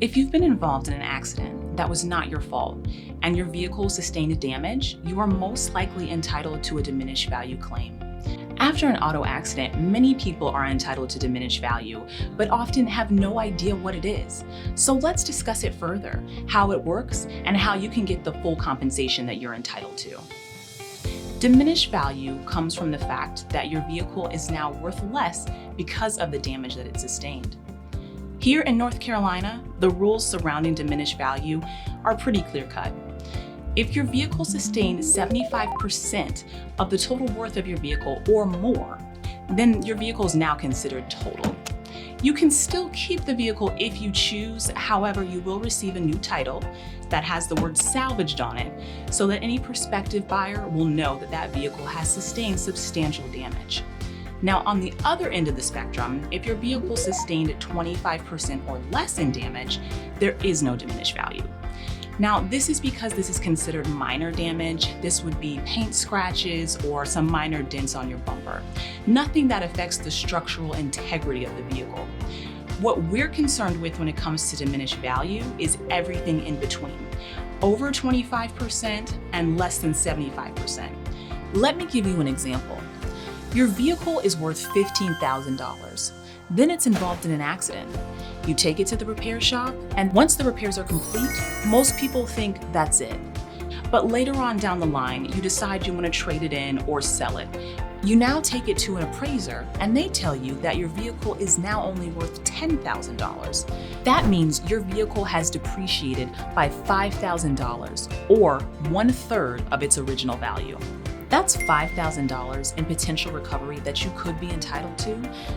If you've been involved in an accident that was not your fault and your vehicle sustained damage, you are most likely entitled to a diminished value claim. After an auto accident, many people are entitled to diminished value, but often have no idea what it is. So let's discuss it further, how it works, and how you can get the full compensation that you're entitled to. Diminished value comes from the fact that your vehicle is now worth less because of the damage that it sustained. Here in North Carolina, the rules surrounding diminished value are pretty clear-cut. If your vehicle sustained 75% of the total worth of your vehicle or more, then your vehicle is now considered total. You can still keep the vehicle if you choose, however, you will receive a new title that has the word salvaged on it so that any prospective buyer will know that that vehicle has sustained substantial damage. Now, on the other end of the spectrum, if your vehicle sustained 25% or less in damage, there is no diminished value. Now, this is because this is considered minor damage. This would be paint scratches or some minor dents on your bumper. Nothing that affects the structural integrity of the vehicle. What we're concerned with when it comes to diminished value is everything in between, over 25% and less than 75%. Let me give you an example. Your vehicle is worth $15,000. Then it's involved in an accident. You take it to the repair shop, and once the repairs are complete, most people think that's it. But later on down the line, you decide you want to trade it in or sell it. You now take it to an appraiser, and they tell you that your vehicle is now only worth $10,000. That means your vehicle has depreciated by $5,000, or 1/3 of its original value. That's $5,000 in potential recovery that you could be entitled to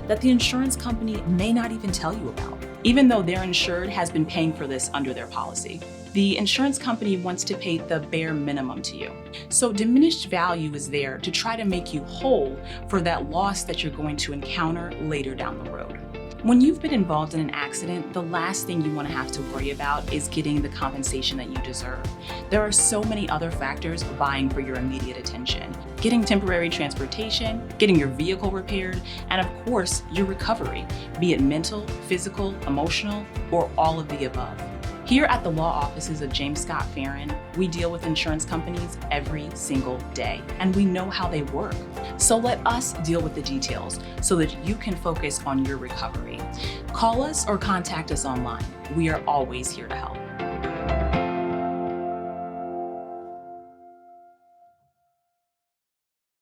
that the insurance company may not even tell you about, even though their insured has been paying for this under their policy. The insurance company wants to pay the bare minimum to you. So diminished value is there to try to make you whole for that loss that you're going to encounter later down the road. When you've been involved in an accident, the last thing you want to have to worry about is getting the compensation that you deserve. There are so many other factors vying for your immediate attention. Getting temporary transportation, getting your vehicle repaired, and of course, your recovery, be it mental, physical, emotional, or all of the above. Here at the law offices of James Scott Farron, we deal with insurance companies every single day, and we know how they work. So let us deal with the details so that you can focus on your recovery. Call us or contact us online. We are always here to help.